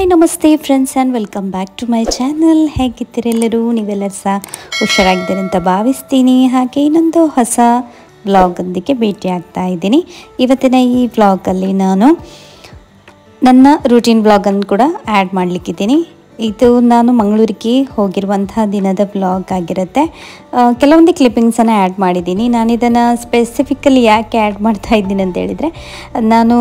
Hi namaste friends and welcome back to my channel. ಹೇಗಿದ್ದೀರೆಲ್ಲರೂ? ನೀವೆಲ್ಲರೂ ಸಹ ಹುಷಾರಾಗಿದ್ದೀರಿ ಅಂತ ಭಾವಿಸ್ತೀನಿ. ಹಾಗೆ ಇನ್ನೊಂದು ಹೊಸ ವ್ಲಾಗೊಂದಿಗೆ ಭೇಟಿ ಆಗ್ತಾ ಇದ್ದೀನಿ. ಇವತ್ತಿನ ಈ ವ್ಲಾಗಲ್ಲಿ ನಾನು ನನ್ನ ರೂಟೀನ್ ವ್ಲಾಗನ್ನು ಕೂಡ ಆ್ಯಡ್ ಮಾಡಲಿಕ್ಕಿದ್ದೀನಿ. ಇದು ನಾನು ಮಂಗಳೂರಿಗೆ ಹೋಗಿರುವಂತಹ ದಿನದ ವ್ಲಾಗ್ ಆಗಿರುತ್ತೆ. ಕೆಲವೊಂದು ಕ್ಲಿಪ್ಪಿಂಗ್ಸನ್ನು ಆ್ಯಡ್ ಮಾಡಿದ್ದೀನಿ. ನಾನು ಇದನ್ನು ಸ್ಪೆಸಿಫಿಕಲಿ ಯಾಕೆ ಆ್ಯಡ್ ಮಾಡ್ತಾ ಇದ್ದೀನಿ ಅಂತ ಹೇಳಿದರೆ, ನಾನು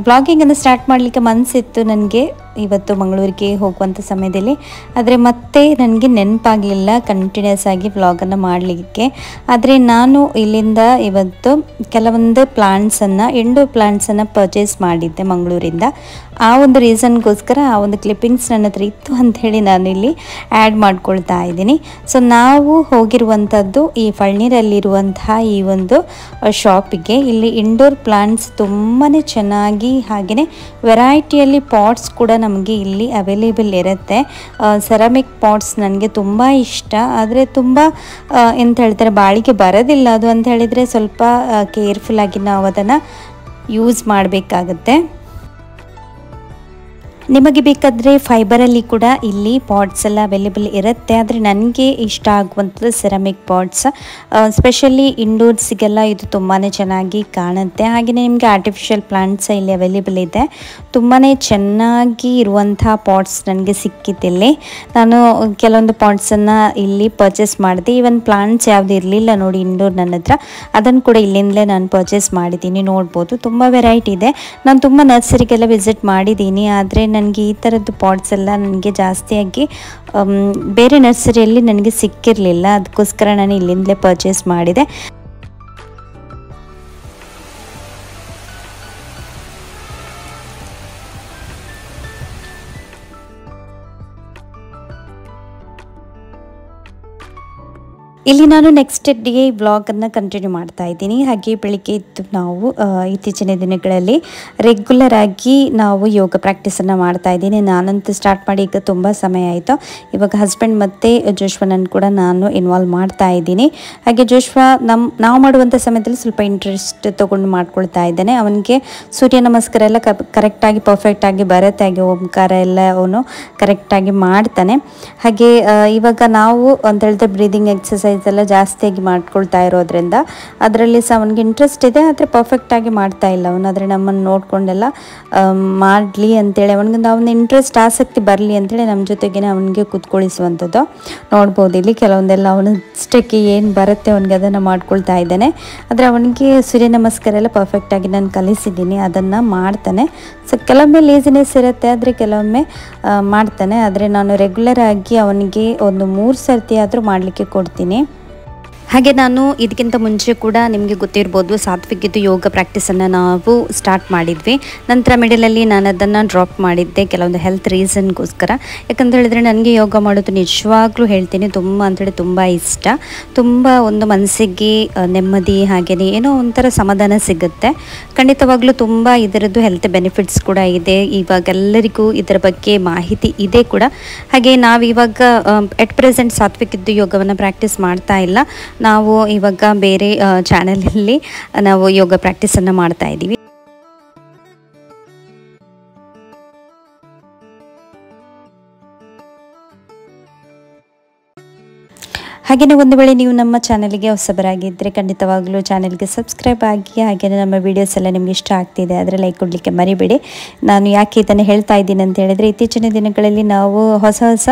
ವ್ಲಾಗಿಂಗನ್ನು ಸ್ಟಾರ್ಟ್ ಮಾಡಲಿಕ್ಕೆ ಮನಸ್ಸಿತ್ತು ನನಗೆ ಇವತ್ತು ಮಂಗಳೂರಿಗೆ ಹೋಗುವಂಥ ಸಮಯದಲ್ಲಿ. ಆದರೆ ಮತ್ತೆ ನನಗೆ ನೆನಪಾಗಲಿಲ್ಲ ಕಂಟಿನ್ಯೂಸ್ ಆಗಿ ವ್ಲಾಗನ್ನು ಮಾಡಲಿಕ್ಕೆ. ಆದರೆ ನಾನು ಇಲ್ಲಿಂದ ಇವತ್ತು ಕೆಲವೊಂದು ಪ್ಲಾಂಟ್ಸನ್ನು, ಇಂಡೋರ್ ಪ್ಲಾಂಟ್ಸನ್ನು ಪರ್ಚೇಸ್ ಮಾಡಿದ್ದೆ ಮಂಗಳೂರಿಂದ. ಆ ಒಂದು ರೀಸನ್ಗೋಸ್ಕರ ಆ ಒಂದು ಕ್ಲಿಪ್ಪಿಂಗ್ಸ್ ನನ್ನ ಹತ್ರ ಇತ್ತು ಅಂಥೇಳಿ ನಾನು ಇಲ್ಲಿ ಆ್ಯಡ್ ಮಾಡ್ಕೊಳ್ತಾ ಇದ್ದೀನಿ. ಸೊ ನಾವು ಹೋಗಿರುವಂಥದ್ದು ಈ ಫಳ್ನೀರಲ್ಲಿರುವಂತಹ ಈ ಒಂದು ಶಾಪಿಗೆ. ಇಲ್ಲಿ ಇಂಡೋರ್ ಪ್ಲಾಂಟ್ಸ್ ತುಂಬಾ ಚೆನ್ನಾಗಿ, ಹಾಗೆಯೇ ವೆರೈಟಿಯಲ್ಲಿ ಪಾಟ್ಸ್ ಕೂಡ ನಮಗೆ ಇಲ್ಲಿ ಅವೈಲೇಬಲ್ ಇರುತ್ತೆ. ಸೆರಾಮಿಕ್ ಪಾಟ್ಸ್ ನನಗೆ ತುಂಬ ಇಷ್ಟ. ಆದರೆ ತುಂಬ ಎಂತ ಹೇಳ್ತಾರೆ, ಬಾಳಿಗೆ ಬರೋದಿಲ್ಲ ಅದು ಅಂತ ಹೇಳಿದರೆ ಸ್ವಲ್ಪ ಕೇರ್ಫುಲ್ಲಾಗಿ ನಾವು ಅದನ್ನು ಯೂಸ್ ಮಾಡಬೇಕಾಗತ್ತೆ. ನಿಮಗೆ ಬೇಕಾದರೆ ಫೈಬರಲ್ಲಿ ಕೂಡ ಇಲ್ಲಿ ಪಾಟ್ಸ್ ಎಲ್ಲ ಅವೈಲೇಬಲ್ ಇರುತ್ತೆ. ಆದರೆ ನನಗೆ ಇಷ್ಟ ಆಗುವಂಥದ್ದು ಸೆರಾಮಿಕ್ ಪಾಟ್ಸ್. ಸ್ಪೆಷಲಿ ಇಂಡೋರ್ಸಿಗೆಲ್ಲ ಇದು ತುಂಬಾ ಚೆನ್ನಾಗಿ ಕಾಣುತ್ತೆ. ಹಾಗೆಯೇ ನಿಮಗೆ ಆರ್ಟಿಫಿಷಿಯಲ್ ಪ್ಲಾಂಟ್ಸ್ ಇಲ್ಲಿ ಅವೈಲೇಬಲ್ ಇದೆ. ತುಂಬಾ ಚೆನ್ನಾಗಿ ಇರುವಂಥ ಪಾಟ್ಸ್ ನನಗೆ ಸಿಕ್ಕಿತ್ತಿಲ್ಲಿ. ನಾನು ಕೆಲವೊಂದು ಪಾಟ್ಸನ್ನು ಇಲ್ಲಿ ಪರ್ಚೇಸ್ ಮಾಡಿದೆ. ಈವನ್ ಪ್ಲಾಂಟ್ಸ್ ಯಾವುದು ಇರಲಿಲ್ಲ ನೋಡಿ ಇಂಡೋರ್ ನನ್ನ ಹತ್ರ, ಅದನ್ನು ಕೂಡ ಇಲ್ಲಿಂದಲೇ ನಾನು ಪರ್ಚೇಸ್ ಮಾಡಿದ್ದೀನಿ. ನೋಡ್ಬೋದು ತುಂಬ ವೆರೈಟಿ ಇದೆ. ನಾನು ತುಂಬ ನರ್ಸರಿಗೆಲ್ಲ ವಿಸಿಟ್ ಮಾಡಿದ್ದೀನಿ. ಆದರೆ ನನಗೆ ಈ ಥರದ್ದು ಪಾಟ್ಸ್ ಎಲ್ಲ ನನಗೆ ಜಾಸ್ತಿಯಾಗಿ ಬೇರೆ ನರ್ಸರಿಯಲ್ಲಿ ನನಗೆ ಸಿಕ್ಕಿರಲಿಲ್ಲ. ಅದಕ್ಕೋಸ್ಕರ ನಾನು ಇಲ್ಲಿಂದಲೇ ಪರ್ಚೇಸ್ ಮಾಡಿದೆ. ಇಲ್ಲಿ ನಾನು ನೆಕ್ಸ್ಟ್ ಡೇ ವ್ಲಾಗನ್ನು ಕಂಟಿನ್ಯೂ ಮಾಡ್ತಾ ಇದ್ದೀನಿ. ಹಾಗೆ ಬೆಳಿಗ್ಗೆ ಇದ್ದು ನಾವು ಇತ್ತೀಚಿನ ದಿನಗಳಲ್ಲಿ ರೆಗ್ಯುಲರ್ ಆಗಿ ನಾವು ಯೋಗ ಪ್ರಾಕ್ಟೀಸನ್ನು ಮಾಡ್ತಾ ಇದ್ದೀನಿ. ನಾನಂತೂ ಸ್ಟಾರ್ಟ್ ಮಾಡಿ ಈಗ ತುಂಬ ಸಮಯ ಆಯಿತು. ಇವಾಗ ಹಸ್ಬೆಂಡ್ ಮತ್ತು ಜೋಶ್ವನನ್ನು ಕೂಡ ನಾನು ಇನ್ವಾಲ್ವ್ ಮಾಡ್ತಾ ಇದ್ದೀನಿ. ಹಾಗೆ ಜೋಶ್ವ ನಾವು ಮಾಡುವಂಥ ಸಮಯದಲ್ಲಿ ಸ್ವಲ್ಪ ಇಂಟ್ರೆಸ್ಟ್ ತೊಗೊಂಡು ಮಾಡ್ಕೊಳ್ತಾ ಇದ್ದಾನೆ. ಅವನಿಗೆ ಸೂರ್ಯ ನಮಸ್ಕಾರ ಎಲ್ಲ ಕರೆಕ್ಟಾಗಿ ಪರ್ಫೆಕ್ಟಾಗಿ ಬರುತ್ತೆ. ಹಾಗೆ ಓಂಕಾರ ಎಲ್ಲ ಅವನು ಕರೆಕ್ಟಾಗಿ ಮಾಡ್ತಾನೆ. ಹಾಗೆ ಇವಾಗ ನಾವು ಅಂತ ಹೇಳಿದ್ರೆ ಬ್ರೀದಿಂಗ್ ಎಕ್ಸಸೈಸ್ ಎಲ್ಲ ಜಾಸ್ತಿಯಾಗಿ ಮಾಡ್ಕೊಳ್ತಾ ಇರೋದ್ರಿಂದ ಅದರಲ್ಲಿ ಸಹ ಅವನಿಗೆ ಇಂಟ್ರೆಸ್ಟ್ ಇದೆ. ಆದರೆ ಪರ್ಫೆಕ್ಟಾಗಿ ಮಾಡ್ತಾ ಇಲ್ಲ ಅವನು. ಆದರೆ ನಮ್ಮನ್ನು ನೋಡಿಕೊಂಡೆಲ್ಲ ಮಾಡಲಿ ಅಂತೇಳಿ ಅವನ ಇಂಟ್ರೆಸ್ಟ್, ಆಸಕ್ತಿ ಬರಲಿ ಅಂತೇಳಿ ನಮ್ಮ ಜೊತೆಗೇ ಅವನಿಗೆ ಕೂತ್ಕೊಳಿಸುವಂಥದ್ದು. ನೋಡ್ಬೋದು ಇಲ್ಲಿ ಕೆಲವೊಂದೆಲ್ಲ ಅವನ ಇಷ್ಟಕ್ಕೆ ಏನು ಬರುತ್ತೆ ಅವನಿಗೆ ಅದನ್ನು ಮಾಡ್ಕೊಳ್ತಾ ಇದ್ದಾನೆ. ಆದರೆ ಅವನಿಗೆ ಸೂರ್ಯ ನಮಸ್ಕಾರ ಎಲ್ಲ ಪರ್ಫೆಕ್ಟಾಗಿ ನಾನು ಕಲಿಸಿದ್ದೀನಿ, ಅದನ್ನು ಮಾಡ್ತಾನೆ. ಸೊ ಕೆಲವೊಮ್ಮೆ ಲೇಸಿನೆಸ್ ಇರುತ್ತೆ, ಆದರೆ ಕೆಲವೊಮ್ಮೆ ಮಾಡ್ತಾನೆ. ಆದರೆ ನಾನು ರೆಗ್ಯುಲರ್ ಆಗಿ ಅವನಿಗೆ ಒಂದು 3 ಸರ್ತಿ ಆದರೂ ಮಾಡಲಿಕ್ಕೆ ಕೊಡ್ತೀನಿ. ಹಾಗೆ ನಾನು ಇದಕ್ಕಿಂತ ಮುಂಚೆ ಕೂಡ ನಿಮಗೆ ಗೊತ್ತಿರ್ಬೋದು, ಸಾತ್ವಿಕಿದ್ದು ಯೋಗ ಪ್ರಾಕ್ಟೀಸನ್ನು ನಾವು ಸ್ಟಾರ್ಟ್ ಮಾಡಿದ್ವಿ. ನಂತರ ಮಿಡಲಲ್ಲಿ ನಾನು ಅದನ್ನು ಡ್ರಾಪ್ ಮಾಡಿದ್ದೆ ಕೆಲವೊಂದು ಹೆಲ್ತ್ ರೀಸನ್ಗೋಸ್ಕರ. ಯಾಕಂತ ಹೇಳಿದ್ರೆ ನನಗೆ ಯೋಗ ಮಾಡೋದು ನಿಜವಾಗ್ಲೂ ಹೇಳ್ತೀನಿ ತುಂಬ ಇಷ್ಟ. ತುಂಬ ಒಂದು ಮನಸ್ಸಿಗೆ ನೆಮ್ಮದಿ, ಹಾಗೆಯೇ ಏನೋ ಒಂಥರ ಸಮಾಧಾನ ಸಿಗುತ್ತೆ. ಖಂಡಿತವಾಗ್ಲೂ ತುಂಬ ಇದರದ್ದು ಹೆಲ್ತ್ ಬೆನಿಫಿಟ್ಸ್ ಕೂಡ ಇದೆ. ಇವಾಗೆಲ್ಲರಿಗೂ ಇದರ ಬಗ್ಗೆ ಮಾಹಿತಿ ಇದೆ ಕೂಡ. ಹಾಗೆ ನಾವಿವಾಗ ಎಟ್ ಪ್ರೆಸೆಂಟ್ ಸಾತ್ವಿಕಿದ್ದು ಯೋಗವನ್ನು ಪ್ರಾಕ್ಟೀಸ್ ಮಾಡ್ತಾ ಇಲ್ಲ. ನಾವು ಇವಾಗ ಬೇರೆ ಚಾನಲಲ್ಲಿ ನಾವು ಯೋಗ ಪ್ರಾಕ್ಟೀಸನ್ನು ಮಾಡ್ತಾ ಇದ್ದೀವಿ. ಹಾಗೆಯೇ ಒಂದು ವೇಳೆ ನೀವು ನಮ್ಮ ಚಾನಲ್ಗೆ ಹೊಸಬರಾಗಿದ್ದರೆ ಖಂಡಿತವಾಗ್ಲೂ ಚಾನಲ್ಗೆ ಸಬ್ಸ್ಕ್ರೈಬ್ ಆಗಿ. ಹಾಗೆಯೇ ನಮ್ಮ ವೀಡಿಯೋಸ್ ಎಲ್ಲ ನಿಮಗೆ ಇಷ್ಟ ಆಗ್ತಿದೆ ಆದರೆ ಲೈಕ್ ಕೊಡಲಿಕ್ಕೆ ಮರಿಬೇಡಿ. ನಾನು ಯಾಕೆ ಇದನ್ನು ಹೇಳ್ತಾ ಇದ್ದೀನಿ ಅಂತ ಹೇಳಿದರೆ, ಇತ್ತೀಚಿನ ದಿನಗಳಲ್ಲಿ ನಾವು ಹೊಸ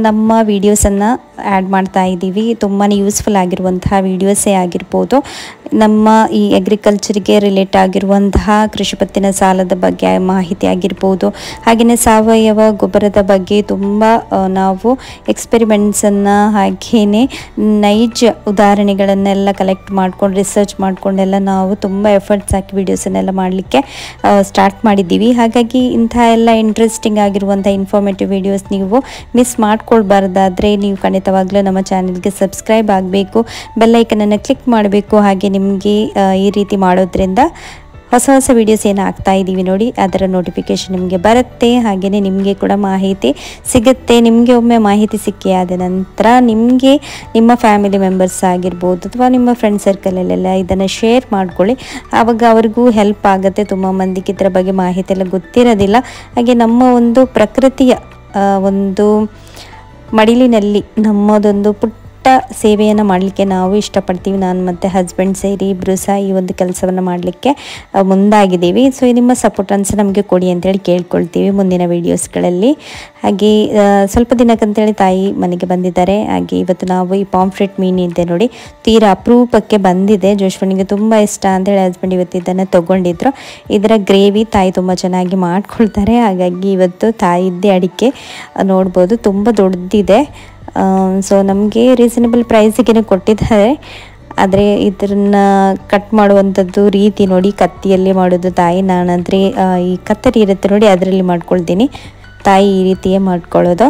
ನಮ್ಮ ವೀಡಿಯೋಸನ್ನು ಆ್ಯಡ್ ಮಾಡ್ತಾ ಇದ್ದೀವಿ. ತುಂಬಾ ಯೂಸ್ಫುಲ್ ಆಗಿರುವಂತಹ ವೀಡಿಯೋಸೇ ಆಗಿರ್ಬೋದು, ನಮ್ಮ ಈ ಅಗ್ರಿಕಲ್ಚರ್ಗೆ ರಿಲೇಟ್ ಆಗಿರುವಂತಹ ಕೃಷಿ ಪತ್ತಿನ ಸಾಲದ ಬಗ್ಗೆ ಮಾಹಿತಿ ಆಗಿರ್ಬೋದು, ಹಾಗೆಯೇ ಸಾವಯವ ಗೊಬ್ಬರದ ಬಗ್ಗೆ ತುಂಬ ನಾವು ಎಕ್ಸ್ಪೆರಿಮೆಂಟ್ಸನ್ನು ಹಾಗೆಯೇ ನೈಜ ಉದಾಹರಣೆಗಳನ್ನೆಲ್ಲ ಕಲೆಕ್ಟ್ ಮಾಡ್ಕೊಂಡು ರಿಸರ್ಚ್ ಮಾಡಿಕೊಂಡೆಲ್ಲ ನಾವು ತುಂಬ ಎಫರ್ಟ್ಸ್ ಹಾಕಿ ವೀಡಿಯೋಸನ್ನೆಲ್ಲ ಮಾಡಲಿಕ್ಕೆ ಸ್ಟಾರ್ಟ್ ಮಾಡಿದ್ದೀವಿ. ಹಾಗಾಗಿ ಇಂಥ ಎಲ್ಲ ಇಂಟ್ರೆಸ್ಟಿಂಗ್ ಆಗಿರುವಂಥ ಇನ್ಫಾರ್ಮೇಟಿವ್ ವೀಡಿಯೋಸ್ ನೀವು ಮಿಸ್ ಮಾಡ್ಕೊಳ್ಬಾರ್ದಾದರೆ ನೀವು ಖಂಡಿತವಾಗ್ಲೂ ನಮ್ಮ ಚಾನಲ್ಗೆ ಸಬ್ಸ್ಕ್ರೈಬ್ ಆಗಬೇಕು, ಬೆಲ್ ಐಕನನ್ನು ಕ್ಲಿಕ್ ಮಾಡಬೇಕು. ಹಾಗೆ ನಿಮಗೆ ಈ ರೀತಿ ಮಾಡೋದ್ರಿಂದ ಹೊಸ ಹೊಸ ವೀಡಿಯೋಸ್ ಏನು ಹಾಕ್ತಾ ಇದ್ದೀವಿ ನೋಡಿ ಅದರ ನೋಟಿಫಿಕೇಷನ್ ನಿಮಗೆ ಬರುತ್ತೆ. ಹಾಗೆಯೇ ನಿಮಗೆ ಕೂಡ ಮಾಹಿತಿ ಸಿಗುತ್ತೆ. ನಿಮಗೆ ಒಮ್ಮೆ ಮಾಹಿತಿ ಸಿಕ್ಕಿ ಆದ ನಂತರ ನಿಮಗೆ ನಿಮ್ಮ ಫ್ಯಾಮಿಲಿ ಮೆಂಬರ್ಸ್ ಆಗಿರ್ಬೋದು ಅಥವಾ ನಿಮ್ಮ ಫ್ರೆಂಡ್ ಸರ್ಕಲಲ್ಲೆಲ್ಲ ಇದನ್ನು ಶೇರ್ ಮಾಡ್ಕೊಳ್ಳಿ. ಆವಾಗ ಅವ್ರಿಗೂ ಹೆಲ್ಪ್ ಆಗುತ್ತೆ. ತುಂಬ ಮಂದಿಗೆ ಇದರ ಬಗ್ಗೆ ಮಾಹಿತಿ ಎಲ್ಲ ಗೊತ್ತಿರೋದಿಲ್ಲ. ಹಾಗೆ ನಮ್ಮ ಒಂದು ಪ್ರಕೃತಿಯ ಒಂದು ಮಡಿಲಿನಲ್ಲಿ ನಮ್ಮದೊಂದು ಪುಟ್ಟ ಸೇವೆಯನ್ನು ಮಾಡಲಿಕ್ಕೆ ನಾವು ಇಷ್ಟಪಡ್ತೀವಿ. ನಾನು ಮತ್ತು ಹಸ್ಬೆಂಡ್ ಸೇರಿ ಇಬ್ಬರು ಸಹ ಈ ಒಂದು ಕೆಲಸವನ್ನು ಮಾಡಲಿಕ್ಕೆ ಮುಂದಾಗಿದ್ದೀವಿ. ಸೊ ನಿಮ್ಮ ಸಪೋರ್ಟನ್ಸ್ ನಮಗೆ ಕೊಡಿ ಅಂತೇಳಿ ಕೇಳ್ಕೊಳ್ತೀವಿ ಮುಂದಿನ ವೀಡಿಯೋಸ್ಗಳಲ್ಲಿ. ಹಾಗೆ ಸ್ವಲ್ಪ ದಿನಕ್ಕಂತೇಳಿ ತಾಯಿ ಮನೆಗೆ ಬಂದಿದ್ದಾರೆ. ಹಾಗೆ ಇವತ್ತು ನಾವು ಈ ಪಾಂಫ್ರೆಟ್ ಮೀನಿದೆ ನೋಡಿ, ತೀರಾ ಅಪರೂಪಕ್ಕೆ ಬಂದಿದೆ. ಜೋಶ್ವನಿಗೆ ತುಂಬ ಇಷ್ಟ ಅಂತೇಳಿ ಹಸ್ಬೆಂಡ್ ಇವತ್ತು ಇದನ್ನು ತೊಗೊಂಡಿದ್ರು. ಇದರ ಗ್ರೇವಿ ತಾಯಿ ತುಂಬ ಚೆನ್ನಾಗಿ ಮಾಡ್ಕೊಳ್ತಾರೆ. ಹಾಗಾಗಿ ಇವತ್ತು ತಾಯಿದ್ದೇ ಅಡಿಕೆ ನೋಡ್ಬೋದು, ತುಂಬ ದೊಡ್ಡದಿದೆ. ಸೊ ನಮಗೆ ರೀಸನಬಲ್ ಪ್ರೈಸಿಗೆ ಕೊಟ್ಟಿದ್ದಾರೆ. ಆದರೆ ಇದನ್ನ ಕಟ್ ಮಾಡುವಂಥದ್ದು ರೀತಿ ನೋಡಿ, ಕತ್ತಿಯಲ್ಲಿ ಮಾಡೋದು ತಾಯಿ. ನಾನಂದರೆ ಈ ಕತ್ತರಿ ಇರುತ್ತೆ ನೋಡಿ ಅದರಲ್ಲಿ ಮಾಡ್ಕೊಳ್ತೀನಿ. ತಾಯಿ ಈ ರೀತಿಯೇ ಮಾಡ್ಕೊಳ್ಳೋದು.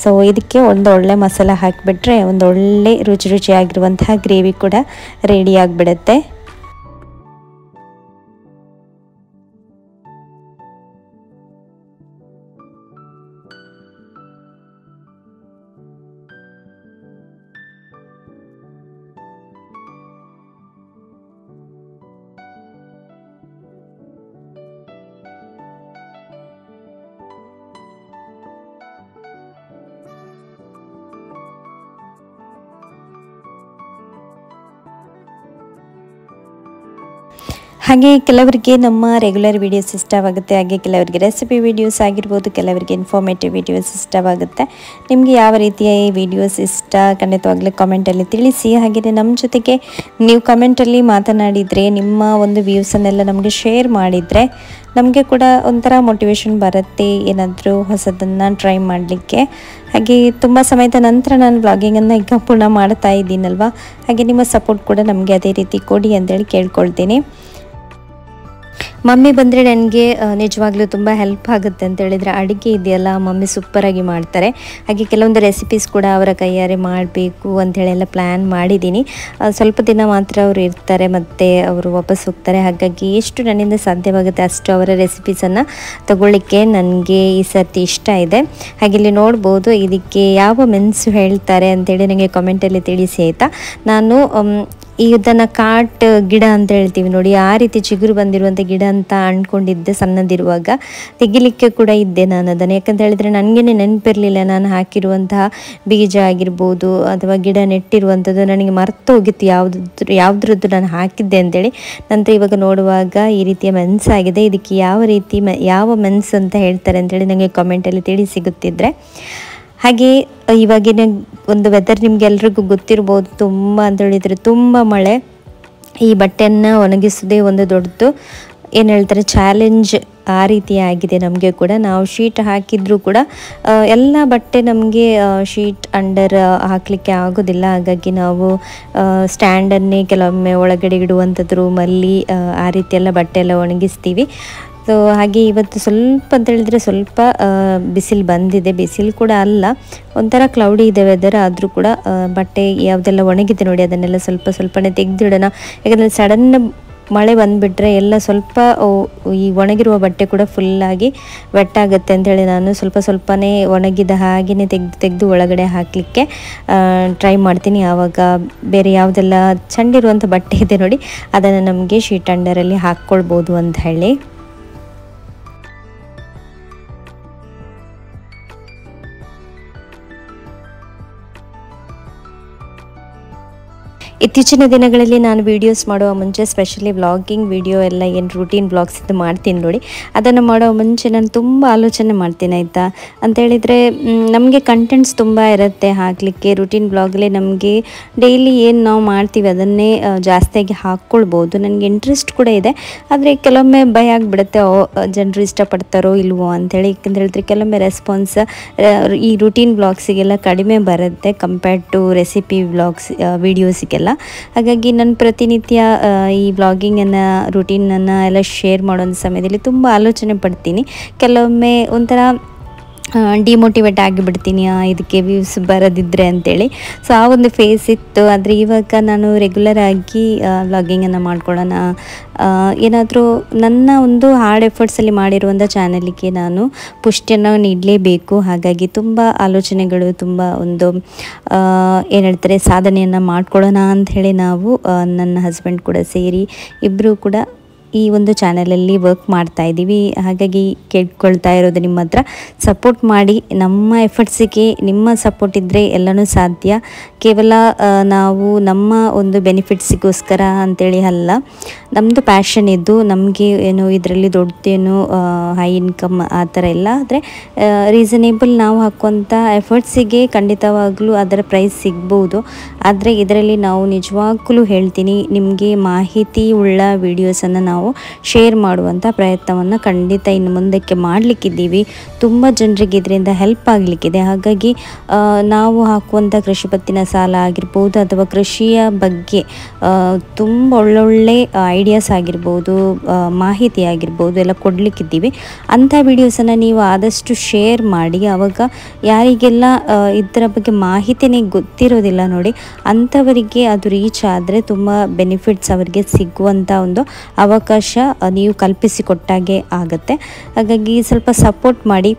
ಸೊ ಇದಕ್ಕೆ ಒಂದು ಒಳ್ಳೆ ಮಸಾಲ ಹಾಕಿಬಿಟ್ರೆ ಒಂದು ಒಳ್ಳೆ ರುಚಿಯಾಗಿರುವಂತಹ ಗ್ರೇವಿ ಕೂಡ ರೆಡಿ ಆಗಿಬಿಡುತ್ತೆ. ಹಾಗೆ ಕೆಲವರಿಗೆ ನಮ್ಮ ರೆಗ್ಯುಲರ್ ವೀಡಿಯೋಸ್ ಇಷ್ಟವಾಗುತ್ತೆ. ಹಾಗೆ ಕೆಲವರಿಗೆ ರೆಸಿಪಿ ವೀಡಿಯೋಸ್ ಆಗಿರ್ಬೋದು, ಕೆಲವರಿಗೆ ಇನ್ಫಾರ್ಮೇಟಿವ್ ವೀಡಿಯೋಸ್ ಇಷ್ಟವಾಗುತ್ತೆ. ನಿಮಗೆ ಯಾವ ರೀತಿಯ ಈ ವಿಡಿಯೋಸ್ ಇಷ್ಟ ಖಂಡಿತವಾಗ್ಲೂ ಕಾಮೆಂಟಲ್ಲಿ ತಿಳಿಸಿ. ಹಾಗೆಯೇ ನಮ್ಮ ಜೊತೆಗೆ ನೀವು ಕಮೆಂಟಲ್ಲಿ ಮಾತನಾಡಿದರೆ, ನಿಮ್ಮ ಒಂದು ವ್ಯೂಸನ್ನೆಲ್ಲ ನಮಗೆ ಶೇರ್ ಮಾಡಿದರೆ ನಮಗೆ ಕೂಡ ಒಂಥರ ಮೋಟಿವೇಶನ್ ಬರುತ್ತೆ ಏನಾದರೂ ಹೊಸದನ್ನು ಟ್ರೈ ಮಾಡಲಿಕ್ಕೆ. ಹಾಗೆ ತುಂಬ ಸಮಯದ ನಂತರ ನಾನು ವ್ಲಾಗಿಂಗನ್ನು ಈಗ ಪುನಃ ಮಾಡ್ತಾ ಇದ್ದೀನಲ್ವ, ಹಾಗೆ ನಿಮ್ಮ ಸಪೋರ್ಟ್ ಕೂಡ ನಮಗೆ ಅದೇ ರೀತಿ ಕೊಡಿ ಅಂತೇಳಿ ಕೇಳ್ಕೊಳ್ತೀನಿ. ಮಮ್ಮಿ ಬಂದರೆ ನನಗೆ ನಿಜವಾಗ್ಲೂ ತುಂಬ ಹೆಲ್ಪ್ ಆಗುತ್ತೆ ಅಂತ ಹೇಳಿದರೆ, ಅಡುಗೆ ಇದೆಯಲ್ಲ ಮಮ್ಮಿ ಸೂಪರಾಗಿ ಮಾಡ್ತಾರೆ. ಹಾಗೆ ಕೆಲವೊಂದು ರೆಸಿಪೀಸ್ ಕೂಡ ಅವರ ಕೈಯಾರೆ ಮಾಡಬೇಕು ಅಂಥೇಳೆಲ್ಲ ಪ್ಲ್ಯಾನ್ ಮಾಡಿದ್ದೀನಿ. ಸ್ವಲ್ಪ ದಿನ ಮಾತ್ರ ಅವರು ಇರ್ತಾರೆ ಮತ್ತು ಅವರು ವಾಪಸ್ ಹೋಗ್ತಾರೆ. ಹಾಗಾಗಿ ಎಷ್ಟು ನನ್ನಿಂದ ಸಾಧ್ಯವಾಗುತ್ತೆ ಅಷ್ಟು ಅವರ ರೆಸಿಪೀಸನ್ನು ತಗೊಳ್ಳಿಕ್ಕೆ ನನಗೆ ಈ ಸರ್ತಿ ಇಷ್ಟ ಇದೆ. ಹಾಗೆ ಇಲ್ಲಿ ನೋಡ್ಬೋದು ಇದಕ್ಕೆ ಯಾವ ಮೆಣಸು ಹೇಳ್ತಾರೆ ಅಂತೇಳಿ ನನಗೆ ಕಮೆಂಟಲ್ಲಿ ತಿಳಿಸಿ ಆಯಿತಾ. ನಾನು ಇದನ್ನು ಕಾಟ್ ಗಿಡ ಅಂತ ಹೇಳ್ತೀವಿ ನೋಡಿ, ಆ ರೀತಿ ಚಿಗುರು ಬಂದಿರುವಂಥ ಗಿಡ ಅಂತ ಅಂದ್ಕೊಂಡಿದ್ದೆ ಸಣ್ಣದಿರುವಾಗ. ತೆಗಿಲಿಕ್ಕೆ ಕೂಡ ಇದ್ದೆ ನಾನು ಅದನ್ನು, ಯಾಕಂತ ಹೇಳಿದರೆ ನನಗೇ ನೆನಪಿರಲಿಲ್ಲ ನಾನು ಹಾಕಿರುವಂತಹ ಬೀಜ ಆಗಿರ್ಬೋದು ಅಥವಾ ಗಿಡ ನೆಟ್ಟಿರುವಂಥದ್ದು ನನಗೆ ಮರೆತು ಹೋಗಿತ್ತು ಯಾವುದ್ರದ್ದು ನಾನು ಹಾಕಿದ್ದೆ ಅಂತೇಳಿ. ನಂತರ ಇವಾಗ ನೋಡುವಾಗ ಈ ರೀತಿಯ ಮೆಣಸಾಗಿದೆ. ಇದಕ್ಕೆ ಯಾವ ಮೆಣಸು ಅಂತ ಹೇಳ್ತಾರೆ ಅಂತೇಳಿ ನನಗೆ ಕಮೆಂಟಲ್ಲಿ ತಿಳಿಸಿ ಗೊತ್ತಿದ್ದರೆ. ಹಾಗೆ ಇವಾಗಿನ ಒಂದು ವೆದರ್ ನಿಮಗೆಲ್ರಿಗೂ ಗೊತ್ತಿರ್ಬೋದು, ತುಂಬ ಅಂತ ಹೇಳಿದರೆ ತುಂಬ ಮಳೆ. ಈ ಬಟ್ಟೆಯನ್ನು ಒಣಗಿಸೋದೇ ಒಂದು ದೊಡ್ಡದು ಏನು ಹೇಳ್ತಾರೆ ಚಾಲೆಂಜ್ ಆ ರೀತಿ ಆಗಿದೆ ನಮಗೆ ಕೂಡ. ನಾವು ಶೀಟ್ ಹಾಕಿದರೂ ಕೂಡ ಎಲ್ಲ ಬಟ್ಟೆ ನಮಗೆ ಶೀಟ್ ಅಂಡರ್ ಹಾಕಲಿಕ್ಕೆ ಆಗೋದಿಲ್ಲ. ಹಾಗಾಗಿ ನಾವು ಸ್ಟ್ಯಾಂಡನ್ನೇ ಕೆಲವೊಮ್ಮೆ ಒಳಗಡೆ ಇಡುವಂಥದ್ದು ರೂಮಲ್ಲಿ ಆ ರೀತಿ ಎಲ್ಲ ಬಟ್ಟೆ ಎಲ್ಲ ಒಣಗಿಸ್ತೀವಿ. ಸೊ ಹಾಗೆ ಇವತ್ತು ಸ್ವಲ್ಪ ಅಂತ ಹೇಳಿದರೆ ಸ್ವಲ್ಪ ಬಿಸಿಲು ಬಂದಿದೆ. ಬಿಸಿಲು ಕೂಡ ಅಲ್ಲ, ಒಂಥರ ಕ್ಲೌಡಿ ಇದೆ ವೆದರ್. ಆದರೂ ಕೂಡ ಬಟ್ಟೆ ಯಾವುದೆಲ್ಲ ಒಣಗಿದೆ ನೋಡಿ ಅದನ್ನೆಲ್ಲ ಸ್ವಲ್ಪನೇ ತೆಗೆದಿಡೋಣ. ಯಾಕಂದರೆ ಸಡನ್ ಮಳೆ ಬಂದುಬಿಟ್ರೆ ಎಲ್ಲ ಸ್ವಲ್ಪ ಈ ಒಣಗಿರುವ ಬಟ್ಟೆ ಕೂಡ ಫುಲ್ಲಾಗಿ ವೆಟ್ಟಾಗುತ್ತೆ ಅಂಥೇಳಿ ನಾನು ಸ್ವಲ್ಪನೇ ಒಣಗಿದ ಹಾಗೆಯೇ ತೆಗೆದು ಒಳಗಡೆ ಹಾಕಲಿಕ್ಕೆ ಟ್ರೈ ಮಾಡ್ತೀನಿ. ಆವಾಗ ಬೇರೆ ಯಾವುದೆಲ್ಲ ಚಂಡಿರುವಂಥ ಬಟ್ಟೆ ಇದೆ ನೋಡಿ ಅದನ್ನು ನಮಗೆ ಶೀಟ್ ಅಂಡರಲ್ಲಿ ಹಾಕ್ಕೊಳ್ಬೋದು ಅಂತ ಹೇಳಿ. ಇತ್ತೀಚಿನ ದಿನಗಳಲ್ಲಿ ನಾನು ವೀಡಿಯೋಸ್ ಮಾಡುವ ಮುಂಚೆ ಸ್ಪೆಷಲಿ ವ್ಲಾಗಿಂಗ್ ವಿಡಿಯೋ ಎಲ್ಲ ಏನು ರೂಟೀನ್ ಬ್ಲಾಗ್ಸ್ ಇದು ಮಾಡ್ತೀನಿ ನೋಡಿ, ಅದನ್ನು ಮಾಡೋ ಮುಂಚೆ ನಾನು ತುಂಬ ಆಲೋಚನೆ ಮಾಡ್ತೀನಿ ಆಯಿತಾ. ಅಂತೇಳಿದರೆ ನಮಗೆ ಕಂಟೆಂಟ್ಸ್ ತುಂಬ ಇರುತ್ತೆ ಹಾಕಲಿಕ್ಕೆ. ರೂಟೀನ್ ಬ್ಲಾಗಲ್ಲಿ ನಮಗೆ ಡೈಲಿ ಏನು ನಾವು ಮಾಡ್ತೀವಿ ಅದನ್ನೇ ಜಾಸ್ತಿಯಾಗಿ ಹಾಕ್ಕೊಳ್ಬೋದು. ನನಗೆ ಇಂಟ್ರೆಸ್ಟ್ ಕೂಡ ಇದೆ. ಆದರೆ ಕೆಲವೊಮ್ಮೆ ಭಯ ಆಗಿಬಿಡುತ್ತೆ ಜನರು ಇಷ್ಟಪಡ್ತಾರೋ ಇಲ್ವೋ ಅಂಥೇಳಿ. ಯಾಕಂತ ಹೇಳಿದ್ರೆ ಕೆಲವೊಮ್ಮೆ ರೆಸ್ಪಾನ್ಸ್ ಈ ರೂಟೀನ್ ಬ್ಲಾಗ್ಸಿಗೆಲ್ಲ ಕಡಿಮೆ ಬರುತ್ತೆ ಕಂಪೇರ್ಡ್ ಟು ರೆಸಿಪಿ ಬ್ಲಾಗ್ಸ್ ವೀಡಿಯೋಸಿಗೆಲ್ಲ. ಹಾಗಾಗಿ ನಾನು ಪ್ರತಿನಿತ್ಯ ಈ ವ್ಲಾಗಿಂಗನ್ನು ರೂಟೀನನ್ನು ಎಲ್ಲ ಶೇರ್ ಮಾಡೋ ಸಮಯದಲ್ಲಿ ತುಂಬ ಆಲೋಚನೆ ಪಡ್ತೀನಿ. ಕೆಲವೊಮ್ಮೆ ಒಂಥರ ಡಿಮೋಟಿವೇಟ್ ಆಗಿಬಿಡ್ತೀನಿ ಇದಕ್ಕೆ ವ್ಯೂಸ್ ಬರೋದಿದ್ರೆ ಅಂತೇಳಿ. ಸೊ ಆ ಒಂದು ಫೇಸ್ ಇತ್ತು. ಆದರೆ ಇವಾಗ ನಾನು ರೆಗ್ಯುಲರ್ ಆಗಿ ವ್ಲಾಗಿಂಗನ್ನು ಮಾಡ್ಕೊಳ್ಳೋಣ, ಏನಾದರೂ ನನ್ನ ಒಂದು ಹಾರ್ಡ್ ಎಫರ್ಟ್ಸಲ್ಲಿ ಮಾಡಿರುವಂಥ ಚಾನಲಿಗೆ ನಾನು ಪುಷ್ಟಿಯನ್ನು ನೀಡಲೇಬೇಕು. ಹಾಗಾಗಿ ತುಂಬ ಆಲೋಚನೆಗಳು, ತುಂಬ ಒಂದು ಏನು ಹೇಳ್ತಾರೆ ಸಾಧನೆಯನ್ನು ಮಾಡ್ಕೊಳ್ಳೋಣ ಅಂಥೇಳಿ ನಾವು ನನ್ನ ಹಸ್ಬೆಂಡ್ ಕೂಡ ಸೇರಿ ಇಬ್ಬರು ಕೂಡ ಈ ಒಂದು ಚಾನಲಲ್ಲಿ ವರ್ಕ್ ಮಾಡ್ತಾ ಇದ್ದೀವಿ. ಹಾಗಾಗಿ ಕೇಳ್ಕೊಳ್ತಾ ಇರೋದು ನಿಮ್ಮ ಹತ್ರ ಸಪೋರ್ಟ್ ಮಾಡಿ. ನಮ್ಮ ಎಫರ್ಟ್ಸಿಗೆ ನಿಮ್ಮ ಸಪೋರ್ಟ್ ಇದ್ದರೆ ಎಲ್ಲನೂ ಸಾಧ್ಯ. ಕೇವಲ ನಾವು ನಮ್ಮ ಒಂದು ಬೆನಿಫಿಟ್ಸಿಗೋಸ್ಕರ ಅಂಥೇಳಿ ಅಲ್ಲ, ನಮ್ಮದು ಪ್ಯಾಷನ್ ಇದ್ದು ನಮಗೆ ಏನು ಇದರಲ್ಲಿ ದೊಡ್ಡದೇನು ಹೈ ಇನ್ಕಮ್ ಆ ಥರ ಇಲ್ಲ. ಆದರೆ ರೀಸನೇಬಲ್ ನಾವು ಹಾಕುವಂಥ ಎಫರ್ಟ್ಸಿಗೆ ಖಂಡಿತವಾಗ್ಲೂ ಅದರ ಪ್ರೈಸ್ ಸಿಗ್ಬೋದು. ಆದರೆ ಇದರಲ್ಲಿ ನಾವು ನಿಜವಾಗ್ಲೂ ಹೇಳ್ತೀನಿ, ನಿಮಗೆ ಮಾಹಿತಿ ಉಳ್ಳ ವೀಡಿಯೋಸನ್ನು ನಾವು ಶೇರ್ ಮಾಡುವಂಥ ಪ್ರಯತ್ನವನ್ನು ಖಂಡಿತ ಇನ್ನು ಮುಂದಕ್ಕೆ ಮಾಡಲಿಕ್ಕಿದ್ದೀವಿ. ತುಂಬ ಜನರಿಗೆ ಇದರಿಂದ ಹೆಲ್ಪ್ ಆಗಲಿಕ್ಕಿದೆ. ಹಾಗಾಗಿ ನಾವು ಹಾಕುವಂಥ ಕೃಷಿ ಪತ್ತಿನ ಸಾಲ ಆಗಿರ್ಬೋದು ಅಥವಾ ಕೃಷಿಯ ಬಗ್ಗೆ ತುಂಬ ಒಳ್ಳೊಳ್ಳೆ ಐಡಿಯಾಸ್ ಆಗಿರ್ಬೋದು, ಮಾಹಿತಿ ಆಗಿರ್ಬೋದು ಎಲ್ಲ ಕೊಡಲಿಕ್ಕಿದ್ದೀವಿ. ಅಂಥ ವೀಡಿಯೋಸನ್ನು ನೀವು ಆದಷ್ಟು ಶೇರ್ ಮಾಡಿ. ಆವಾಗ ಯಾರಿಗೆಲ್ಲ ಇದರ ಬಗ್ಗೆ ಮಾಹಿತಿನೇ ಗೊತ್ತಿರೋದಿಲ್ಲ ನೋಡಿ, ಅಂಥವರಿಗೆ ಅದು ರೀಚ್ ಆದರೆ ತುಂಬ ಬೆನಿಫಿಟ್ಸ್ ಅವರಿಗೆ ಸಿಗುವಂಥ ಒಂದು ಅವಕಾಶ ನೀವು ಕಲ್ಪಿಸಿಕೊಟ್ಟಾಗೆ ಆಗುತ್ತೆ. ಹಾಗಾಗಿ ಸ್ವಲ್ಪ ಸಪೋರ್ಟ್ ಮಾಡಿ.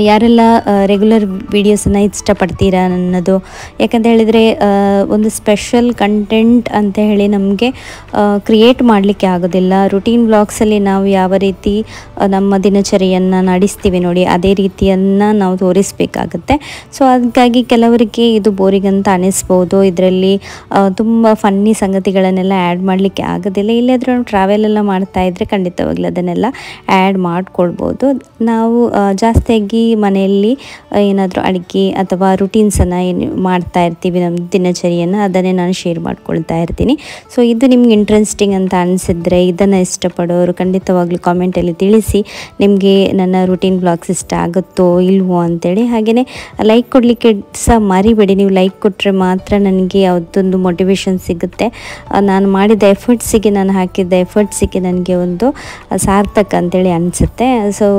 ಯಾರೆಲ್ಲ ರೆಗ್ಯುಲರ್ ವೀಡಿಯೋಸನ್ನು ಇಷ್ಟಪಡ್ತೀರಾ ಅನ್ನೋದು, ಯಾಕಂತ ಹೇಳಿದರೆ ಒಂದು ಸ್ಪೆಷಲ್ ಕಂಟೆಂಟ್ ಅಂತ ಹೇಳಿ ನಮಗೆ ಕ್ರಿಯೇಟ್ ಮಾಡಲಿಕ್ಕೆ ಆಗೋದಿಲ್ಲ. ರುಟೀನ್ ವ್ಲಾಗ್ಸಲ್ಲಿ ನಾವು ಯಾವ ರೀತಿ ನಮ್ಮ ದಿನಚರಿಯನ್ನು ನಡೆಸ್ತೀವಿ ನೋಡಿ, ಅದೇ ರೀತಿಯನ್ನು ನಾವು ತೋರಿಸಬೇಕಾಗುತ್ತೆ. ಸೊ ಹಾಗಾಗಿ ಕೆಲವರಿಗೆ ಇದು ಬೋರಿಂಗ್ ಅಂತ ಅನ್ನಿಸ್ಬೋದು. ಇದರಲ್ಲಿ ತುಂಬ ಫನ್ನಿ ಸಂಗತಿಗಳನ್ನೆಲ್ಲ ಆ್ಯಡ್ ಮಾಡಲಿಕ್ಕೆ ಆಗೋದಿಲ್ಲ. ಇಲ್ಲಾದರೂ ನಾವು ಟ್ರಾವೆಲೆಲ್ಲ ಮಾಡ್ತಾಯಿದ್ರೆ ಖಂಡಿತವಾಗ್ಲೂ ಅದನ್ನೆಲ್ಲ ಆ್ಯಡ್ ಮಾಡ್ಕೊಳ್ಬೋದು. ನಾವು ಜಾಸ್ತಿ ಮನೆಯಲ್ಲಿ ಏನಾದರೂ ಅಡುಗೆ ಅಥವಾ ರುಟೀನ್ಸನ್ನು ಏನು ಮಾಡ್ತಾ ಇರ್ತೀವಿ ನಮ್ಮ ದಿನಚರಿಯನ್ನು, ಅದನ್ನೇ ನಾನು ಶೇರ್ ಮಾಡ್ಕೊಳ್ತಾ ಇರ್ತೀನಿ. ಸೊ ಇದು ನಿಮ್ಗೆ ಇಂಟ್ರೆಸ್ಟಿಂಗ್ ಅಂತ ಅನಿಸಿದ್ರೆ, ಇದನ್ನು ಇಷ್ಟಪಡೋರು ಖಂಡಿತವಾಗ್ಲೂ ಕಾಮೆಂಟಲ್ಲಿ ತಿಳಿಸಿ ನಿಮಗೆ ನನ್ನ ರುಟೀನ್ ಬ್ಲಾಗ್ಸ್ ಇಷ್ಟ ಆಗುತ್ತೋ ಇಲ್ವೋ ಅಂತೇಳಿ. ಹಾಗೆಯೇ ಲೈಕ್ ಕೊಡಲಿಕ್ಕೆ ಸಹ ಮರಿಬೇಡಿ. ನೀವು ಲೈಕ್ ಕೊಟ್ಟರೆ ಮಾತ್ರ ನನಗೆ ಯಾವುದೊಂದು ಮೋಟಿವೇಶನ್ ಸಿಗುತ್ತೆ. ನಾನು ಮಾಡಿದ ಎಫರ್ಟ್ಸಿಗೆ, ನಾನು ಹಾಕಿದ್ದ ಎಫರ್ಟ್ಸಿಗೆ ನನಗೆ ಒಂದು ಸಾರ್ಥಕ ಅಂತೇಳಿ ಅನಿಸುತ್ತೆ. ಸೊ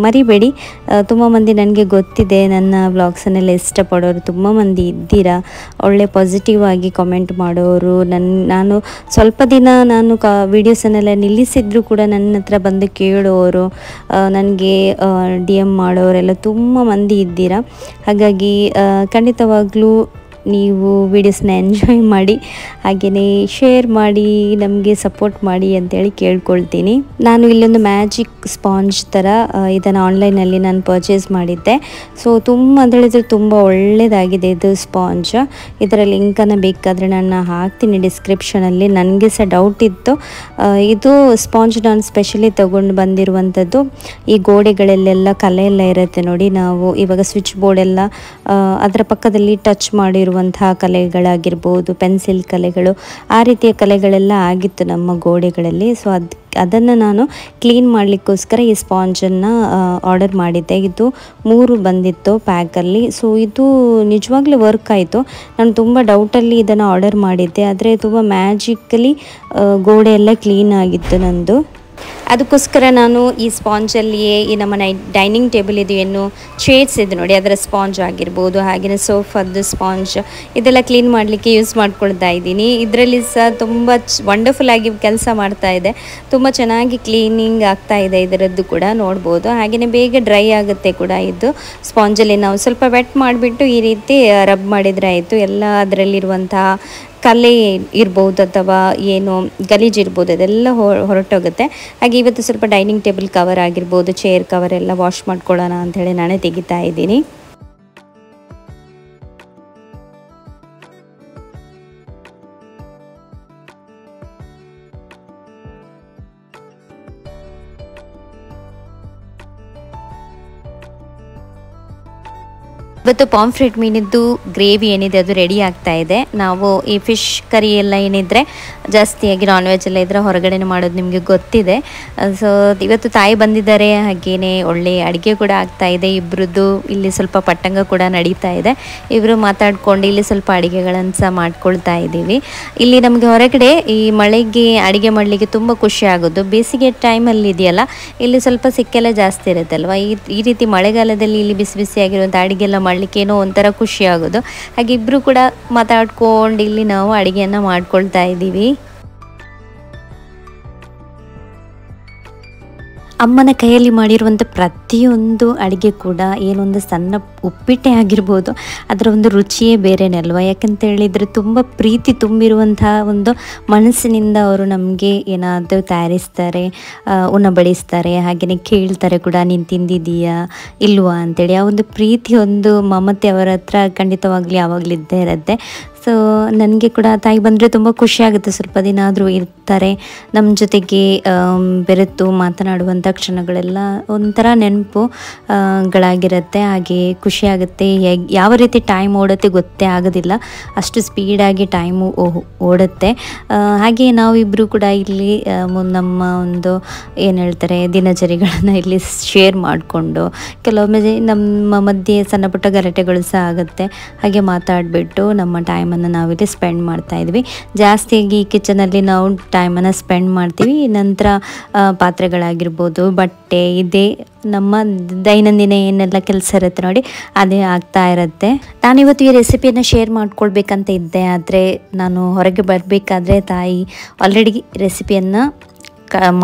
ಮರಿಬೇಡಿ. ತುಂಬ ಮಂದಿ ನನಗೆ ಗೊತ್ತಿದೆ, ನನ್ನ ವ್ಲಾಗ್ಸನ್ನೆಲ್ಲ ಇಷ್ಟಪಡೋರು ತುಂಬ ಮಂದಿ ಇದ್ದೀರಾ. ಒಳ್ಳೆ ಪಾಸಿಟಿವ್ ಆಗಿ ಕಾಮೆಂಟ್ ಮಾಡೋರು, ನಾನು ಸ್ವಲ್ಪ ದಿನ ನಾನು ವೀಡಿಯೋಸನ್ನೆಲ್ಲ ನಿಲ್ಲಿಸಿದ್ರು ಕೂಡ ನನ್ನ ಹತ್ರ ಬಂದು ಕೇಳೋರು, ನನಗೆ DM ಮಾಡೋರೆಲ್ಲ ತುಂಬ ಮಂದಿ ಇದ್ದೀರಾ. ಹಾಗಾಗಿ ಖಂಡಿತವಾಗ್ಲೂ ನೀವು ವೀಡಿಯೋಸ್ನ ಎಂಜಾಯ್ ಮಾಡಿ, ಹಾಗೆಯೇ ಶೇರ್ ಮಾಡಿ, ನಮಗೆ ಸಪೋರ್ಟ್ ಮಾಡಿ ಅಂತೇಳಿ ಕೇಳ್ಕೊಳ್ತೀನಿ. ನಾನು ಇಲ್ಲೊಂದು ಮ್ಯಾಜಿಕ್ ಸ್ಪಾಂಜ್ ಥರ ಇದನ್ನು ಆನ್ಲೈನಲ್ಲಿ ನಾನು ಪರ್ಚೇಸ್ ಮಾಡಿದ್ದೆ. ಸೊ ತುಂಬ ಅಂತ ಹೇಳಿದರೆ ತುಂಬ ಒಳ್ಳೆಯದಾಗಿದೆ ಇದು ಸ್ಪಾಂಜ್. ಇದರ ಲಿಂಕನ್ನು ಬೇಕಾದರೆ ನಾನು ಹಾಕ್ತೀನಿ ಡಿಸ್ಕ್ರಿಪ್ಷನಲ್ಲಿ. ನನಗೆ ಸಹ ಡೌಟ್ ಇತ್ತು. ಇದು ಸ್ಪಾಂಜ್ ನಾನು ಸ್ಪೆಷಲಿ ತೊಗೊಂಡು ಬಂದಿರುವಂಥದ್ದು. ಈ ಗೋಡೆಗಳಲ್ಲೆಲ್ಲ ಕಲೆ ಎಲ್ಲ ಇರುತ್ತೆ ನೋಡಿ, ನಾವು ಇವಾಗ ಸ್ವಿಚ್ ಬೋರ್ಡೆಲ್ಲ ಅದರ ಪಕ್ಕದಲ್ಲಿ ಟಚ್ ಮಾಡಿರುವಂತಹ ಕಲೆಗಳಾಗಿರ್ಬೋದು, ಪೆನ್ಸಿಲ್ ಕಲೆಗಳು, ಆ ರೀತಿಯ ಕಲೆಗಳೆಲ್ಲ ಆಗಿತ್ತು ನಮ್ಮ ಗೋಡೆಗಳಲ್ಲಿ. ಸೊ ಅದನ್ನು ನಾನು ಕ್ಲೀನ್ ಮಾಡಲಿಕ್ಕೋಸ್ಕರ ಈ ಸ್ಪಾಂಜನ್ನು ಆರ್ಡರ್ ಮಾಡಿದ್ದೆ. ಇದು 3 ಬಂದಿತ್ತು ಪ್ಯಾಕಲ್ಲಿ. ಸೊ ಇದು ನಿಜವಾಗ್ಲೂ ವರ್ಕ್ ಆಯಿತು. ನಾನು ತುಂಬ ಡೌಟಲ್ಲಿ ಇದನ್ನು ಆರ್ಡರ್ ಮಾಡಿದ್ದೆ, ಆದರೆ ತುಂಬ ಮ್ಯಾಜಿಕಲಿ ಗೋಡೆ ಎಲ್ಲ ಕ್ಲೀನ್ ಆಗಿತ್ತು ನಂದು. ಅದಕ್ಕೋಸ್ಕರ ನಾನು ಈ ಸ್ಪಾಂಜಲ್ಲಿಯೇ ಈ ನಮ್ಮ ಡೈನಿಂಗ್ ಟೇಬಲ್ ಇದು ಏನು ಚೇರ್ಸ್ ಇದೆ ನೋಡಿ, ಅದರ ಸ್ಪಾಂಜ್ ಆಗಿರ್ಬೋದು, ಹಾಗೆಯೇ ಸೋಫಾದ್ದು ಸ್ಪಾಂಜ್, ಇದೆಲ್ಲ ಕ್ಲೀನ್ ಮಾಡಲಿಕ್ಕೆ ಯೂಸ್ ಮಾಡ್ಕೊಳ್ತಾ ಇದ್ದೀನಿ. ಇದರಲ್ಲಿ ಸಹ ತುಂಬ ವಂಡರ್ಫುಲ್ ಆಗಿ ಕೆಲಸ ಮಾಡ್ತಾ ಇದೆ. ತುಂಬ ಚೆನ್ನಾಗಿ ಕ್ಲೀನಿಂಗ್ ಆಗ್ತಾ ಇದೆ ಇದರದ್ದು ಕೂಡ ನೋಡ್ಬೋದು. ಹಾಗೆಯೇ ಬೇಗ ಡ್ರೈ ಆಗುತ್ತೆ ಕೂಡ ಇದು ಸ್ಪಾಂಜಲ್ಲಿ. ನಾವು ಸ್ವಲ್ಪ ವೆಟ್ ಮಾಡಿಬಿಟ್ಟು ಈ ರೀತಿ ರಬ್ ಮಾಡಿದರೆ ಆಯಿತು. ಎಲ್ಲ ಅದರಲ್ಲಿರುವಂತಹ ಕಲೆ ಇರ್ಬೋದು ಅಥವಾ ಏನು ಗಲೀಜಿರ್ಬೋದು ಅದೆಲ್ಲ ಹೊರಟೋಗುತ್ತೆ. ಹಾಗೆ ಇವತ್ತು ಸ್ವಲ್ಪ ಡೈನಿಂಗ್ ಟೇಬಲ್ ಕವರ್ ಆಗಿರ್ಬೋದು, ಚೇರ್ ಕವರ್ ಎಲ್ಲ ವಾಶ್ ಮಾಡ್ಕೊಳ್ಳೋಣ ಅಂಥೇಳಿ ನಾನೇ ತೆಗಿತಾ ಇದ್ದೀನಿ. ಇವತ್ತು ಪಾಂಫ್ರೆಟ್ ಮೀನಿದ್ದು ಗ್ರೇವಿ ಏನಿದೆ ಅದು ರೆಡಿ ಆಗ್ತಾ ಇದೆ. ನಾವು ಈ ಫಿಶ್ ಕರಿ ಎಲ್ಲ ಏನಿದ್ರೆ ಜಾಸ್ತಿಯಾಗಿ ನಾನ್ ವೆಜ್ ಎಲ್ಲ ಇದ್ರೆ ಹೊರಗಡೆನೇ ಮಾಡೋದು ನಿಮಗೆ ಗೊತ್ತಿದೆ. ಸೊ ಇವತ್ತು ತಾಯಿ ಬಂದಿದ್ದಾರೆ, ಹಾಗೇನೆ ಒಳ್ಳೆ ಅಡುಗೆ ಕೂಡ ಆಗ್ತಾ ಇದೆ. ಇಬ್ಬರದ್ದು ಇಲ್ಲಿ ಸ್ವಲ್ಪ ಪಟ್ಟಂಗ ಕೂಡ ನಡೀತಾ ಇದೆ. ಇಬ್ಬರು ಮಾತಾಡ್ಕೊಂಡು ಇಲ್ಲಿ ಸ್ವಲ್ಪ ಅಡುಗೆಗಳನ್ನು ಸಹ ಮಾಡ್ಕೊಳ್ತಾ ಇದ್ದೀವಿ. ಇಲ್ಲಿ ನಮಗೆ ಹೊರಗಡೆ ಈ ಮಳೆಗೆ ಅಡುಗೆ ಮಾಡಲಿಕ್ಕೆ ತುಂಬ ಖುಷಿ ಆಗೋದು. ಬೇಸಿಗೆ ಟೈಮಲ್ಲಿ ಇದೆಯಲ್ಲ, ಇಲ್ಲಿ ಸ್ವಲ್ಪ ಸಿಕ್ಕೆಲ್ಲ ಜಾಸ್ತಿ ಇರುತ್ತೆ ಅಲ್ವಾ. ಈ ರೀತಿ ಮಳೆಗಾಲದಲ್ಲಿ ಇಲ್ಲಿ ಬಿಸಿ ಬಿಸಿಯಾಗಿರುವಂಥ ಅಡುಗೆ ಎಲ್ಲ ಮಾಡಲಿಕ್ಕೆ ಏನೋ ಒಂಥರ ಖುಷಿ ಆಗೋದು. ಹಾಗೆ ಇಬ್ಬರು ಕೂಡ ಮಾತಾಡ್ಕೊಂಡು ಇಲ್ಲಿ ನಾವು ಅಡುಗೆಯನ್ನು ಮಾಡ್ಕೊಳ್ತಾ ಇದ್ದೀವಿ. ಅಮ್ಮನ ಕೈಯಲ್ಲಿ ಮಾಡಿರುವಂಥ ಪ್ರತಿಯೊಂದು ಅಡುಗೆ ಕೂಡ ಏನೊಂದು ಸಣ್ಣ ಉಪ್ಪಿಟ್ಟೆ ಆಗಿರ್ಬೋದು, ಅದರ ಒಂದು ರುಚಿಯೇ ಬೇರೆನೇ ಅಲ್ವಾ. ಯಾಕಂತ ಹೇಳಿದರೆ ತುಂಬ ಪ್ರೀತಿ ತುಂಬಿರುವಂತಹ ಒಂದು ಮನಸ್ಸಿನಿಂದ ಅವರು ನಮಗೆ ಏನಾದರೂ ತಯಾರಿಸ್ತಾರೆ, ಉಣಬಡಿಸ್ತಾರೆ, ಹಾಗೆಯೇ ಕೇಳ್ತಾರೆ ಕೂಡ ನೀನು ತಿಂದಿದ್ದೀಯಾ ಇಲ್ವಾ ಅಂತೇಳಿ. ಆ ಒಂದು ಪ್ರೀತಿ, ಒಂದು ಮಮತೆ ಅವರ ಹತ್ರ ಖಂಡಿತವಾಗ್ಲಿ ಯಾವಾಗಲೂ ಇದ್ದೇ ಇರುತ್ತೆ. ಸೊ ನನಗೆ ಕೂಡ ತಾಯಿ ಬಂದರೆ ತುಂಬ ಖುಷಿಯಾಗುತ್ತೆ. ಸ್ವಲ್ಪ ದಿನ ಆದರೂ ಇರ್ತಾರೆ ನಮ್ಮ ಜೊತೆಗೆ, ಬೆರೆತು ಮಾತನಾಡುವಂಥ ಕ್ಷಣಗಳೆಲ್ಲ ಒಂಥರ ನೆನಪುಗಳಾಗಿರುತ್ತೆ. ಹಾಗೆ ಖುಷಿಯಾಗುತ್ತೆ. ಯಾವ ರೀತಿ ಟೈಮ್ ಓಡುತ್ತೆ ಗೊತ್ತೇ ಆಗೋದಿಲ್ಲ, ಅಷ್ಟು ಸ್ಪೀಡಾಗಿ ಟೈಮು ಓಡುತ್ತೆ. ಹಾಗೆ ನಾವಿಬ್ಬರು ಕೂಡ ಇಲ್ಲಿ ನಮ್ಮ ಒಂದು ಏನು ಹೇಳ್ತಾರೆ ದಿನಚರಿಗಳನ್ನು ಇಲ್ಲಿ ಶೇರ್ ಮಾಡಿಕೊಂಡು, ಕೆಲವೊಮ್ಮೆ ನಮ್ಮ ಮಧ್ಯೆ ಸಣ್ಣ ಪುಟ್ಟ ಗಲಾಟೆಗಳು ಸಹ ಆಗುತ್ತೆ. ಹಾಗೆ ಮಾತಾಡಿಬಿಟ್ಟು ನಮ್ಮ ಟೈಮನ್ನು ನಾವಿಲ್ಲಿ ಸ್ಪೆಂಡ್ ಮಾಡ್ತಾ ಇದ್ವಿ. ಜಾಸ್ತಿಯಾಗಿ ಕಿಚನಲ್ಲಿ ನಾವು ಟೈಮನ್ನು ಸ್ಪೆಂಡ್ ಮಾಡ್ತೀವಿ. ನಂತರ ಪಾತ್ರೆಗಳಾಗಿರ್ಬೋದು, ಬಟ್ಟೆ, ಇದೇ ನಮ್ಮ ದೈನಂದಿನ ಏನೆಲ್ಲ ಕೆಲಸ ಇರುತ್ತೆ ನೋಡಿ, ಅದೇ ಆಗ್ತಾ ಇರುತ್ತೆ. ನಾನಿವತ್ತು ಈ ರೆಸಿಪಿಯನ್ನು ಶೇರ್ ಮಾಡ್ಕೊಳ್ಬೇಕಂತ ಇದ್ದೆ, ಆದರೆ ನಾನು ಹೊರಗೆ ಬರಬೇಕಾದ್ರೆ ತಾಯಿ ಆಲ್ರೆಡಿ ರೆಸಿಪಿಯನ್ನು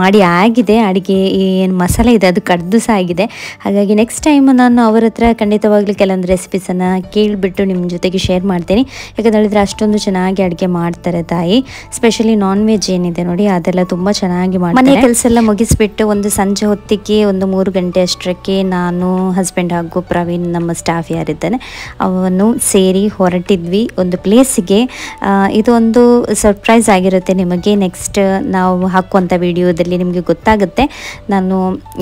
ಮಾಡಿ ಆಗಿದೆ. ಅಡುಗೆ ಏನು ಮಸಾಲೆ ಇದೆ ಅದು ಕಡ್ದು ಸಹ ಆಗಿದೆ. ಹಾಗಾಗಿ ನೆಕ್ಸ್ಟ್ ಟೈಮ್ ನಾನು ಅವರ ಹತ್ರ ಖಂಡಿತವಾಗ್ಲೂ ಕೆಲವೊಂದು ರೆಸಿಪೀಸನ್ನು ಕೇಳಿಬಿಟ್ಟು ನಿಮ್ಮ ಜೊತೆಗೆ ಶೇರ್ ಮಾಡ್ತೀನಿ. ಯಾಕಂತ ಹೇಳಿದರೆ ಅಷ್ಟೊಂದು ಚೆನ್ನಾಗಿ ಅಡುಗೆ ಮಾಡ್ತಾರೆ ತಾಯಿ. ಸ್ಪೆಷಲಿ ನಾನ್ ವೆಜ್ ಏನಿದೆ ನೋಡಿ, ಅದೆಲ್ಲ ತುಂಬ ಚೆನ್ನಾಗಿ ಮಾಡ್ತಾರೆ. ಮನೆ ಕೆಲಸ ಎಲ್ಲ ಮುಗಿಸ್ಬಿಟ್ಟು ಒಂದು ಸಂಜೆ ಹೊತ್ತಿಗೆ ಒಂದು 3 ಗಂಟೆ ಅಷ್ಟಕ್ಕೆ ನಾನು, ಹಸ್ಬೆಂಡ್ ಹಾಗೂ ಪ್ರವೀಣ್, ನಮ್ಮ ಸ್ಟಾಫ್ ಯಾರಿದ್ದಾನೆ ಅವನು ಸೇರಿ ಹೊರಟಿದ್ವಿ ಒಂದು ಪ್ಲೇಸಿಗೆ. ಇದು ಒಂದು ಸರ್ಪ್ರೈಸ್ ಆಗಿರುತ್ತೆ ನಿಮಗೆ. ನೆಕ್ಸ್ಟ್ ನಾವು ಹಾಕುವಂಥ ವಿಡಿಯೋದಲ್ಲಿ ನಿಮಗೆ ಗೊತ್ತಾಗುತ್ತೆ ನಾನು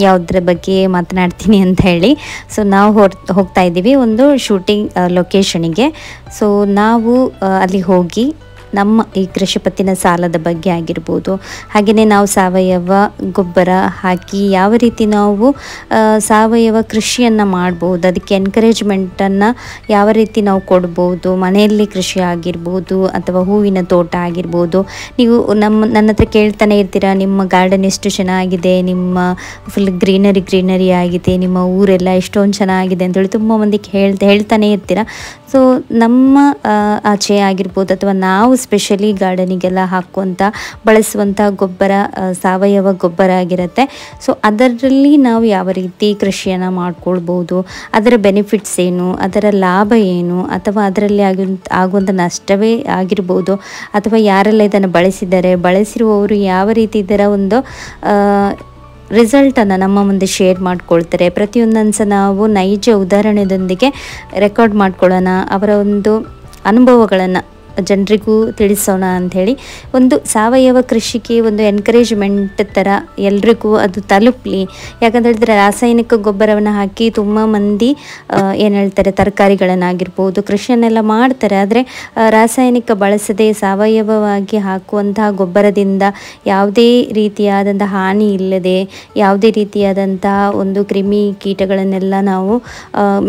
ಯಾವುದ್ರ ಬಗ್ಗೆ ಮಾತನಾಡ್ತೀನಿ ಅಂತ ಹೇಳಿ. ಸೊ ನಾವು ಹೋಗ್ತಾ ಇದ್ದೀವಿ ಒಂದು ಶೂಟಿಂಗ್ ಲೊಕೇಶನಿಗೆ. ಸೊ ನಾವು ಅಲ್ಲಿ ಹೋಗಿ ನಮ್ಮ ಈ ಕೃಷಿ ಪತ್ತಿನ ಸಾಲದ ಬಗ್ಗೆ ಆಗಿರ್ಬೋದು, ಹಾಗೆಯೇ ನಾವು ಸಾವಯವ ಗೊಬ್ಬರ ಹಾಕಿ ಯಾವ ರೀತಿ ನಾವು ಸಾವಯವ ಕೃಷಿಯನ್ನು ಮಾಡ್ಬೋದು, ಅದಕ್ಕೆ ಎನ್ಕರೇಜ್ಮೆಂಟನ್ನು ಯಾವ ರೀತಿ ನಾವು ಕೊಡ್ಬೋದು, ಮನೆಯಲ್ಲಿ ಕೃಷಿ ಆಗಿರ್ಬೋದು ಅಥವಾ ಹೂವಿನ ತೋಟ ಆಗಿರ್ಬೋದು. ನೀವು ನನ್ನ ಹತ್ರ ಕೇಳ್ತಾನೆ ಇರ್ತೀರ, ನಿಮ್ಮ ಗಾರ್ಡನ್ ಎಷ್ಟು ಚೆನ್ನಾಗಿದೆ, ನಿಮ್ಮ ಫುಲ್ ಗ್ರೀನರಿ ಆಗಿದೆ, ನಿಮ್ಮ ಊರೆಲ್ಲ ಎಷ್ಟೊಂದು ಚೆನ್ನಾಗಿದೆ ಅಂತೇಳಿ ತುಂಬ ಮಂದಿಗೆ ಹೇಳ್ತಾನೆ ಇರ್ತೀರ. ಸೊ ನಮ್ಮ ಆಚೆ ಆಗಿರ್ಬೋದು ಅಥವಾ ನಾವು ಸ್ಪೆಷಲಿ ಗಾರ್ಡನಿಗೆಲ್ಲ ಹಾಕುವಂಥ ಬಳಸುವಂಥ ಗೊಬ್ಬರ ಸಾವಯವ ಗೊಬ್ಬರ ಆಗಿರುತ್ತೆ. ಸೊ ಅದರಲ್ಲಿ ನಾವು ಯಾವ ರೀತಿ ಕೃಷಿಯನ್ನು ಮಾಡ್ಕೊಳ್ಬೋದು, ಅದರ ಬೆನಿಫಿಟ್ಸ್ ಏನು, ಅದರ ಲಾಭ ಏನು, ಅಥವಾ ಅದರಲ್ಲಿ ಆಗುವಂಥ ನಷ್ಟವೇ ಆಗಿರ್ಬೋದು, ಅಥವಾ ಯಾರೆಲ್ಲ ಇದನ್ನು ಬಳಸಿರುವವರು ಯಾವ ರೀತಿ ಇದರ ಒಂದು ರಿಸಲ್ಟನ್ನು ನಮ್ಮ ಮುಂದೆ ಶೇರ್ ಮಾಡ್ಕೊಳ್ತಾರೆ. ಪ್ರತಿಯೊಂದನ್ನು ಸಹ ನಾವು ನೈಜ ಉದಾಹರಣೆಯೊಂದಿಗೆ ರೆಕಾರ್ಡ್ ಮಾಡ್ಕೊಳ್ಳೋಣ, ಅವರ ಒಂದು ಅನುಭವಗಳನ್ನು ಜನರಿಗೂ ತಿಳಿಸೋಣ ಅಂಥೇಳಿ ಒಂದು ಸಾವಯವ ಕೃಷಿಗೆ ಒಂದು ಎನ್ಕರೇಜ್ಮೆಂಟ್ ಥರ ಎಲ್ರಿಗೂ ಅದು ತಲುಪಲಿ. ಯಾಕಂತ ಹೇಳಿದ್ರೆ ರಾಸಾಯನಿಕ ಗೊಬ್ಬರವನ್ನು ಹಾಕಿ ತುಂಬ ಮಂದಿ ಏನು ಹೇಳ್ತಾರೆ ತರಕಾರಿಗಳನ್ನಾಗಿರ್ಬೋದು ಕೃಷಿಯನ್ನೆಲ್ಲ ಮಾಡ್ತಾರೆ. ಆದರೆ ರಾಸಾಯನಿಕ ಬಳಸದೆ ಸಾವಯವವಾಗಿ ಹಾಕುವಂತಹ ಗೊಬ್ಬರದಿಂದ ಯಾವುದೇ ರೀತಿಯಾದಂಥ ಹಾನಿ ಇಲ್ಲದೆ, ಯಾವುದೇ ರೀತಿಯಾದಂತಹ ಒಂದು ಕ್ರಿಮಿ ಕೀಟಗಳನ್ನೆಲ್ಲ ನಾವು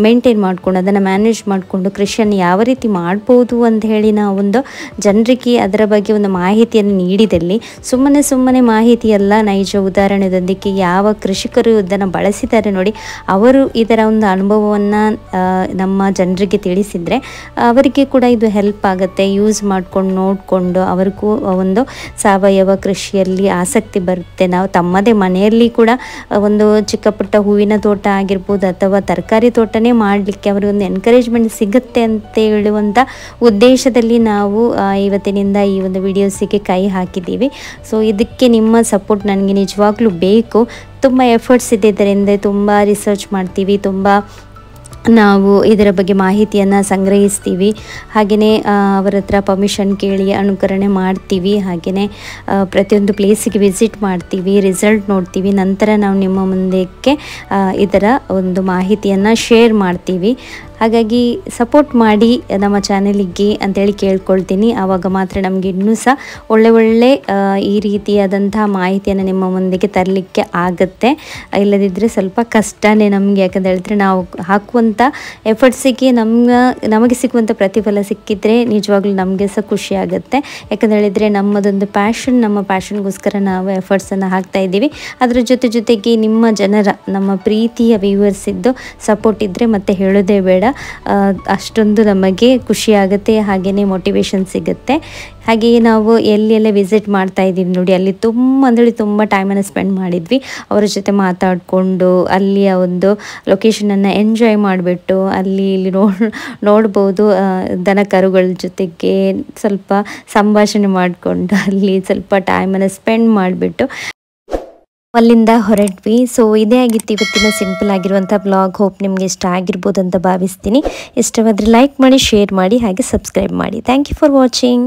ಮೇಂಟೈನ್ ಮಾಡಿಕೊಂಡು ಅದನ್ನು ಮ್ಯಾನೇಜ್ ಮಾಡಿಕೊಂಡು ಕೃಷಿಯನ್ನು ಯಾವ ರೀತಿ ಮಾಡ್ಬೋದು ಅಂತ ಹೇಳಿ ನಾವು ಒಂದು ಜನರಿಗೆ ಅದರ ಬಗ್ಗೆ ಒಂದು ಮಾಹಿತಿಯನ್ನು ನೀಡಿದಲ್ಲಿ, ಸುಮ್ಮನೆ ಮಾಹಿತಿಯಲ್ಲ, ನೈಜ ಉದಾಹರಣೆಯೊಂದಿಗೆ ಯಾವ ಕೃಷಿಕರು ಇದನ್ನು ಬಳಸಿದ್ದಾರೆ ನೋಡಿ, ಅವರು ಇದರ ಒಂದು ಅನುಭವವನ್ನು ನಮ್ಮ ಜನರಿಗೆ ತಿಳಿಸಿದರೆ ಅವರಿಗೆ ಕೂಡ ಇದು ಹೆಲ್ಪ್ ಆಗುತ್ತೆ. ಯೂಸ್ ಮಾಡ್ಕೊಂಡು ನೋಡಿಕೊಂಡು ಅವ್ರಿಗೂ ಒಂದು ಸಾವಯವ ಕೃಷಿಯಲ್ಲಿ ಆಸಕ್ತಿ ಬರುತ್ತೆ. ನಾವು ತಮ್ಮದೇ ಮನೆಯಲ್ಲಿ ಕೂಡ ಒಂದು ಚಿಕ್ಕ ಪುಟ್ಟ ಹೂವಿನ ತೋಟ ಆಗಿರ್ಬೋದು ಅಥವಾ ತರಕಾರಿ ತೋಟನೇ ಮಾಡಲಿಕ್ಕೆ ಅವರಿಗೆ ಒಂದು ಎನ್ಕರೇಜ್ಮೆಂಟ್ ಸಿಗುತ್ತೆ ಅಂತ ಹೇಳುವಂಥ ಉದ್ದೇಶದಲ್ಲಿ ನಾವು ಇವತ್ತಿನಿಂದ ಈ ಒಂದು ವಿಡಿಯೋಸಿಗೆ ಕೈ ಹಾಕಿದ್ದೀವಿ. ಸೊ ಇದಕ್ಕೆ ನಿಮ್ಮ ಸಪೋರ್ಟ್ ನನಗೆ ನಿಜವಾಗ್ಲೂ ಬೇಕು. ತುಂಬ ಎಫರ್ಟ್ಸ್ ಇದೆ, ಇದರಿಂದ ತುಂಬ ರಿಸರ್ಚ್ ಮಾಡ್ತೀವಿ, ತುಂಬ ನಾವು ಇದರ ಬಗ್ಗೆ ಮಾಹಿತಿಯನ್ನು ಸಂಗ್ರಹಿಸ್ತೀವಿ, ಹಾಗೆಯೇ ಅವರ ಹತ್ರ ಪರ್ಮಿಷನ್ ಕೇಳಿ ಅನುಕರಣೆ ಮಾಡ್ತೀವಿ, ಹಾಗೆಯೇ ಪ್ರತಿಯೊಂದು ಪ್ಲೇಸಿಗೆ ವಿಸಿಟ್ ಮಾಡ್ತೀವಿ, ರಿಸಲ್ಟ್ ನೋಡ್ತೀವಿ, ನಂತರ ನಾವು ನಿಮ್ಮ ಮುಂದಕ್ಕೆ ಇದರ ಒಂದು ಮಾಹಿತಿಯನ್ನು ಶೇರ್ ಮಾಡ್ತೀವಿ. ಹಾಗಾಗಿ ಸಪೋರ್ಟ್ ಮಾಡಿ ನಮ್ಮ ಚಾನಲಿಗೆ ಅಂತೇಳಿ ಕೇಳ್ಕೊಳ್ತೀನಿ. ಆವಾಗ ಮಾತ್ರ ನಮಗೆ ಇನ್ನೂ ಸಹ ಒಳ್ಳೆ ಈ ರೀತಿಯಾದಂಥ ಮಾಹಿತಿಯನ್ನು ನಿಮ್ಮ ಮುಂದೆಗೆ ತರಲಿಕ್ಕೆ ಆಗುತ್ತೆ. ಇಲ್ಲದಿದ್ದರೆ ಸ್ವಲ್ಪ ಕಷ್ಟನೇ ನಮಗೆ, ಯಾಕಂತ ಹೇಳಿದ್ರೆ ನಾವು ಹಾಕುವಂಥ ಎಫರ್ಟ್ಸಿಗೆ ನಮಗೆ ಸಿಗುವಂಥ ಪ್ರತಿಫಲ ಸಿಕ್ಕಿದರೆ ನಿಜವಾಗ್ಲೂ ನಮಗೆ ಸಹ ಖುಷಿ ಆಗುತ್ತೆ. ಯಾಕಂತ ಹೇಳಿದರೆ ನಮ್ಮದೊಂದು ಪ್ಯಾಷನ್, ನಮ್ಮ ಪ್ಯಾಷನ್ಗೋಸ್ಕರ ನಾವು ಎಫರ್ಟ್ಸನ್ನು ಹಾಕ್ತಾ ಇದ್ದೀವಿ. ಅದರ ಜೊತೆಗೆ ನಮ್ಮ ಪ್ರೀತಿಯ ವ್ಯೂವರ್ಸ್ ಇದ್ದು ಸಪೋರ್ಟ್ ಇದ್ದರೆ ಮತ್ತೆ ಹೇಳೋದೇ ಬೇಡ, ಅಷ್ಟೊಂದು ನಮಗೆ ಖುಷಿ ಆಗುತ್ತೆ, ಹಾಗೆಯೇ ಮೋಟಿವೇಶನ್ ಸಿಗುತ್ತೆ. ಹಾಗೆಯೇ ನಾವು ಎಲ್ಲೆಲ್ಲ ವಿಸಿಟ್ ಮಾಡ್ತಾ ಇದ್ದೀವಿ ನೋಡಿ, ಅಲ್ಲಿ ತುಂಬ ಟೈಮನ್ನು ಸ್ಪೆಂಡ್ ಮಾಡಿದ್ವಿ. ಅವರ ಜೊತೆ ಮಾತಾಡಿಕೊಂಡು ಅಲ್ಲಿಯ ಒಂದು ಲೊಕೇಶನನ್ನು ಎಂಜಾಯ್ ಮಾಡಿಬಿಟ್ಟು ಇಲ್ಲಿ ನೋಡ್ಬೋದು ದನ ಕರುಗಳ ಜೊತೆಗೆ ಸ್ವಲ್ಪ ಸಂಭಾಷಣೆ ಮಾಡಿಕೊಂಡು ಅಲ್ಲಿ ಸ್ವಲ್ಪ ಟೈಮನ್ನು ಸ್ಪೆಂಡ್ ಮಾಡಿಬಿಟ್ಟು ಅಲ್ಲಿಂದ ಹೊರಟ್ವಿ. ಸೊ ಇದೇ ಆಗಿತ್ತು ಇವತ್ತಿನ ಸಿಂಪಲ್ ಆಗಿರುವಂಥ ಬ್ಲಾಗ್. ಹೋಪ್ ನಿಮಗೆ ಇಷ್ಟ ಆಗಿರ್ಬೋದು ಅಂತ ಭಾವಿಸ್ತೀನಿ. ಇಷ್ಟವಾದರೆ ಲೈಕ್ ಮಾಡಿ, ಶೇರ್ ಮಾಡಿ, ಹಾಗೆ ಸಬ್ಸ್ಕ್ರೈಬ್ ಮಾಡಿ. Thank you for watching.